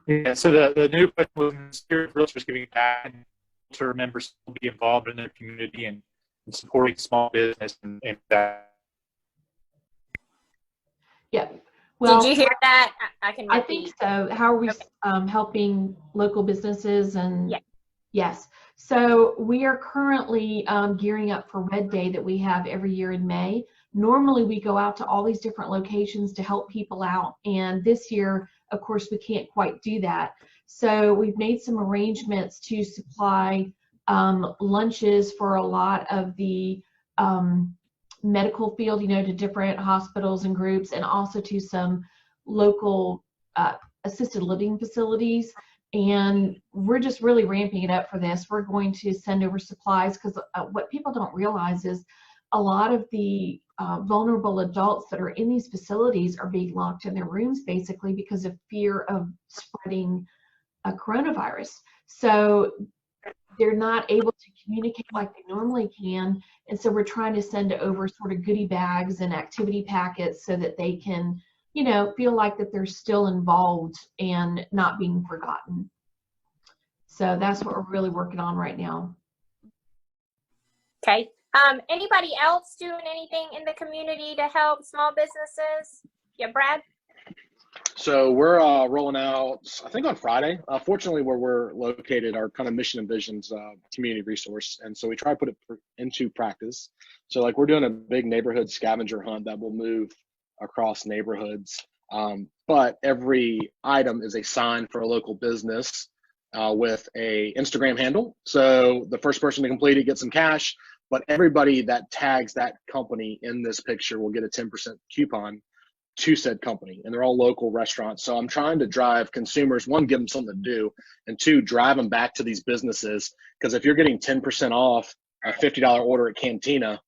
Yeah, so the new question was, in the spirit of realtors giving back, and realtor members will be involved in their community and supporting small business and that. Yeah. Well, did you hear that? I can repeat. I think so. How are we helping local businesses? And yeah. Yes. So we are currently gearing up for Red Day that we have every year in May. Normally we go out to all these different locations to help people out, and this year, of course, we can't quite do that. So we've made some arrangements to supply lunches for a lot of the medical field, to different hospitals and groups, and also to some local assisted living facilities. And we're just really ramping it up for this. We're going to send over supplies because what people don't realize is a lot of the vulnerable adults that are in these facilities are being locked in their rooms basically because of fear of spreading a coronavirus. So they're not able to communicate like they normally can. And so we're trying to send over sort of goodie bags and activity packets so that they can, feel like that they're still involved and not being forgotten. So that's what we're really working on right now. Okay. Anybody else doing anything in the community to help small businesses? Yeah, Brad? So we're rolling out, I think on Friday. Fortunately, where we're located, our kind of mission and vision's community resource. And so we try to put it into practice. So like we're doing a big neighborhood scavenger hunt that will move across neighborhoods. But every item is a sign for a local business with a Instagram handle. So the first person to complete it gets some cash, but everybody that tags that company in this picture will get a 10% coupon to said company, and they're all local restaurants. So I'm trying to drive consumers, one, give them something to do, and two, drive them back to these businesses. Because if you're getting 10% off a $50 order at Cantina,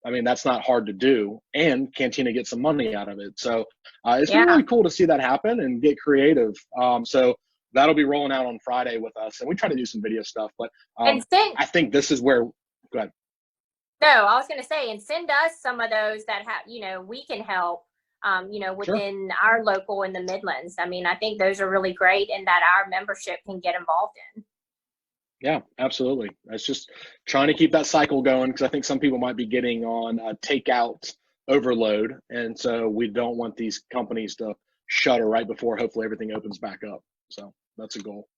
I mean, that's not hard to do, and Cantina gets some money out of it. So it's been really cool to see that happen and get creative. So that'll be rolling out on Friday with us, and we try to do some video stuff, but I think this is where, go ahead. No, I was going to say, and send us some of those that have, we can help. Within our local in the Midlands. I mean, I think those are really great and that our membership can get involved in. Yeah, absolutely. It's just trying to keep that cycle going because I think some people might be getting on a takeout overload. And so we don't want these companies to shutter right before hopefully everything opens back up. So that's a goal.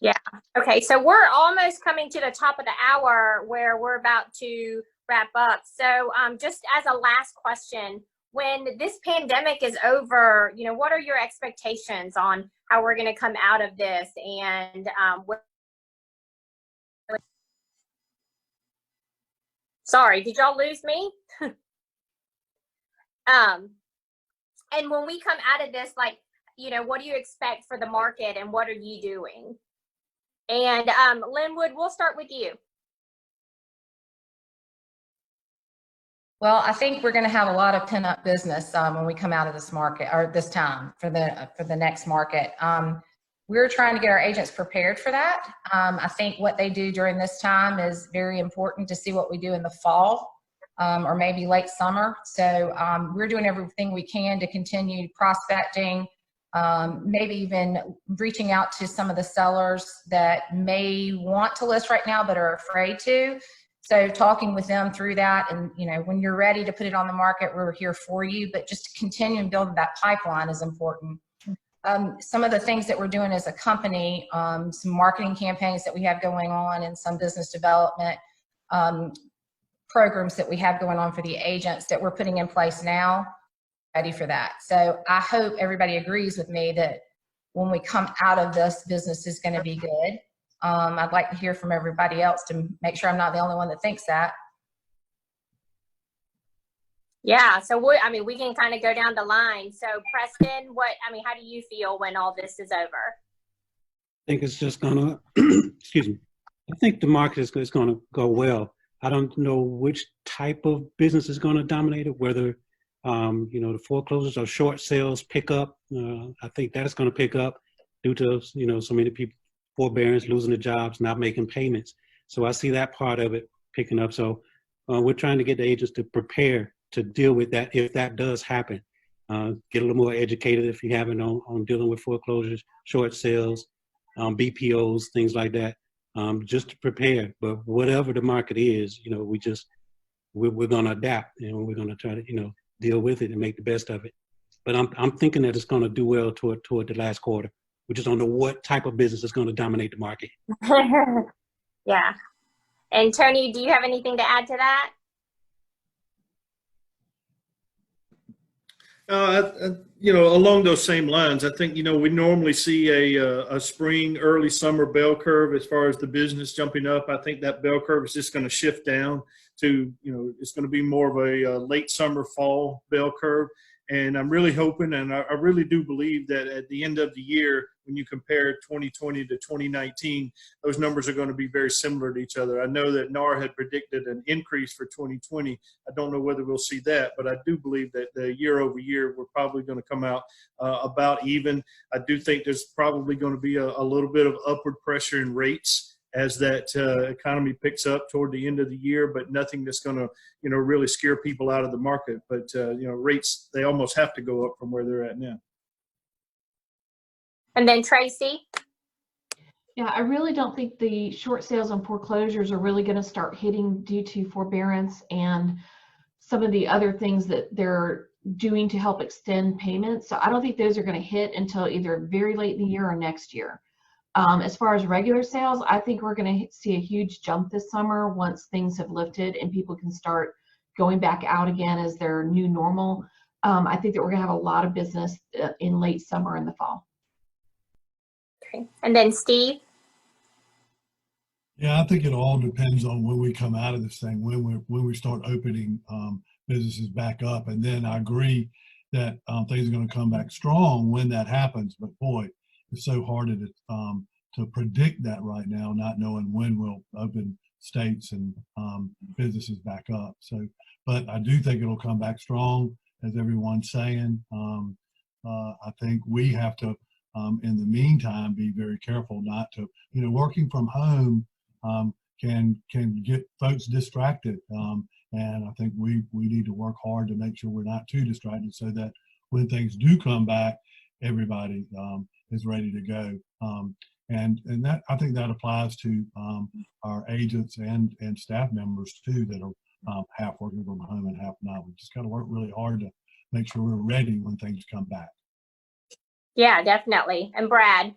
Yeah. Okay. So we're almost coming to the top of the hour where we're about to wrap up. So just as a last question, when this pandemic is over, what are your expectations on how we're going to come out of this? And sorry, did y'all lose me? And when we come out of this, like, you know, what do you expect for the market and what are you doing? And Linwood, we'll start with you. Well, I think we're going to have a lot of pent-up business when we come out of this market, or this time for the next market. We're trying to get our agents prepared for that. I think what they do during this time is very important to see what we do in the fall or maybe late summer. So we're doing everything we can to continue prospecting, maybe even reaching out to some of the sellers that may want to list right now but are afraid to. So talking with them through that, and you know, when you're ready to put it on the market, we're here for you. But just to continue and build that pipeline is important. Some of the things that we're doing as a company, some marketing campaigns that we have going on, and some business development programs that we have going on for the agents that we're putting in place now, ready for that. So I hope everybody agrees with me that when we come out of this, business is going to be good. I'd like to hear from everybody else to make sure I'm not the only one that thinks that. Yeah, so we can kind of go down the line. So Preston, how do you feel when all this is over? I think it's just gonna, excuse me. I think the market is gonna go well. I don't know which type of business is gonna dominate it, whether, the foreclosures or short sales pick up. I think that's gonna pick up due to, so many people, forbearance, losing their jobs, not making payments. So I see that part of it picking up. So we're trying to get the agents to prepare to deal with that if that does happen. Get a little more educated if you haven't on dealing with foreclosures, short sales, BPOs, things like that, just to prepare. But whatever the market is, we're going to adapt and we're going to try to, deal with it and make the best of it. But I'm thinking that it's going to do well toward the last quarter. We just don't know what type of business is going to dominate the market. Yeah. And Tony, do you have anything to add to that? Along those same lines, I think, we normally see a spring, early summer bell curve as far as the business jumping up. I think that bell curve is just going to shift down to, it's going to be more of a late summer, fall bell curve. And I'm really hoping, and I really do believe that at the end of the year, when you compare 2020 to 2019, those numbers are going to be very similar to each other. I know that NAR had predicted an increase for 2020. I don't know whether we'll see that, but I do believe that the year over year, we're probably going to come out about even. I do think there's probably going to be a little bit of upward pressure in rates as that economy picks up toward the end of the year, but nothing that's going to, really scare people out of the market. But, rates, they almost have to go up from where they're at now. And then Tracy? Yeah, I really don't think the short sales and foreclosures are really going to start hitting due to forbearance and some of the other things that they're doing to help extend payments. So I don't think those are going to hit until either very late in the year or next year. As far as regular sales, I think we're going to see a huge jump this summer once things have lifted and people can start going back out again as their new normal. I think that we're going to have a lot of business in late summer and the fall. Okay. And then Steve? Yeah, I think it all depends on when we come out of this thing, when we start opening businesses back up. And then I agree that things are going to come back strong when that happens. But boy, it's so hard to predict that right now, not knowing when we'll open states and businesses back up. So, but I do think it'll come back strong, as everyone's saying. I think we have to, in the meantime, be very careful not to, working from home can get folks distracted. And I think we need to work hard to make sure we're not too distracted so that when things do come back, everybody is ready to go. And that, I think that applies to our agents and staff members too, that are half working from home and half not. We just got to work really hard to make sure we're ready when things come back. Yeah, definitely. And Brad?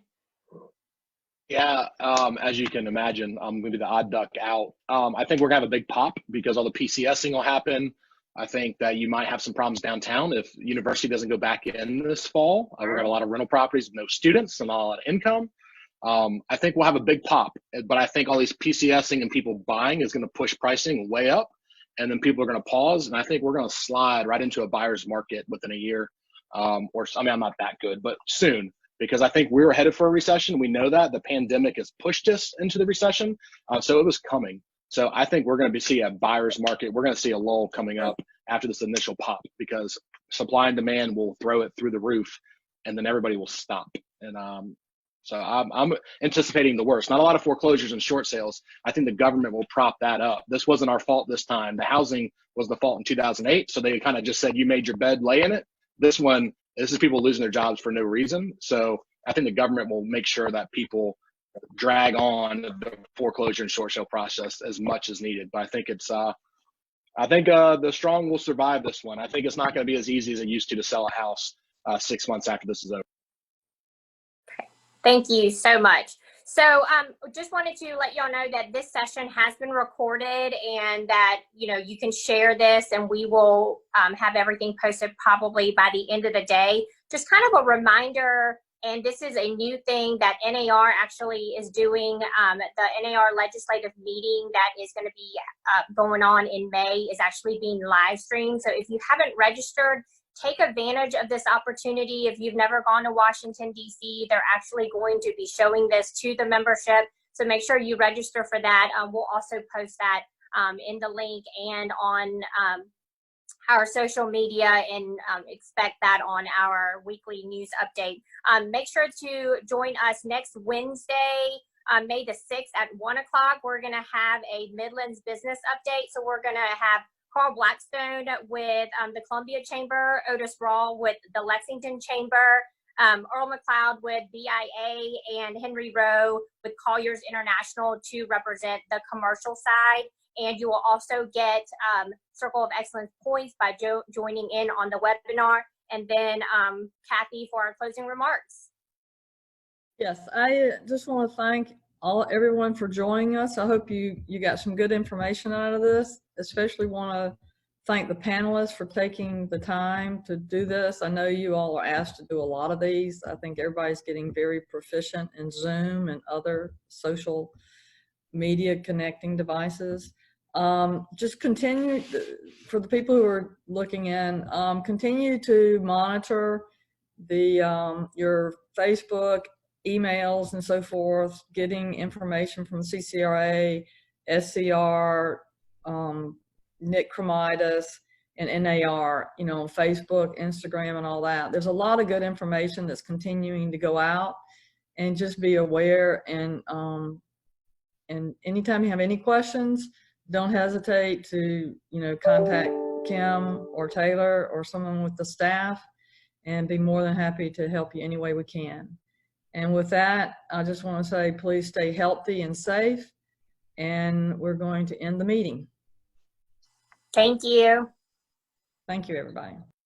Yeah, as you can imagine, I'm going to be the odd duck out. I think we're going to have a big pop because all the PCSing will happen. I think that you might have some problems downtown if university doesn't go back in this fall. We're going to have a lot of rental properties with no students and not a lot of income. I think we'll have a big pop, but I think all these PCSing and people buying is going to push pricing way up, and then people are going to pause, and I think we're going to slide right into a buyer's market within a year. or I mean, I'm not that good, but soon, because I think we're headed for a recession. We know that the pandemic has pushed us into the recession, so it was coming. So I think we're going to see a buyer's market. We're going to see a lull coming up after this initial pop, because supply and demand will throw it through the roof, and then everybody will stop. And so I'm anticipating the worst. Not a lot of foreclosures and short sales. I think the government will prop that up. This wasn't our fault this time. The housing was the fault in 2008. So they kind of just said, you made your bed, lay in it. This is people losing their jobs for no reason. So I think the government will make sure that people drag on the foreclosure and short sale process as much as needed. But I think the strong will survive this one. I think it's not going to be as easy as it used to sell a house 6 months after this is over. Thank you so much. So just wanted to let y'all know that this session has been recorded, and that, you know, you can share this, and we will have everything posted probably by the end of the day. Just kind of a reminder, and this is a new thing that NAR actually is doing. The NAR legislative meeting that is going to be going on in May is actually being live streamed. So if you haven't registered, take advantage of this opportunity. If you've never gone to Washington, D.C., they're actually going to be showing this to the membership. So make sure you register for that. We'll also post that in the link and on our social media, and expect that on our weekly news update. Make sure to join us next Wednesday, May the 6th at 1 o'clock. We're going to have a Midlands business update. So we're going to have Carl Blackstone with the Columbia Chamber, Otis Rawl with the Lexington Chamber, Earl McLeod with BIA, and Henry Rowe with Colliers International to represent the commercial side. And you will also get Circle of Excellence points by joining in on the webinar. And then Kathy for our closing remarks. Yes, I just want to thank everyone for joining us. I hope you got some good information out of this. Especially want to thank the panelists for taking the time to do this. I know you all are asked to do a lot of these. I think everybody's getting very proficient in Zoom and other social media connecting devices. Just continue, for the people who are looking in, continue to monitor your Facebook, emails, and so forth, getting information from CCRA, SCR, Nick Cremidas, and NAR, you know, Facebook, Instagram, and all that. There's a lot of good information that's continuing to go out, and just be aware. And anytime you have any questions, don't hesitate to, you know, contact Kim or Taylor or someone with the staff, and be more than happy to help you any way we can. And with that, I just want to say, please stay healthy and safe, and we're going to end the meeting. Thank you. Thank you, everybody.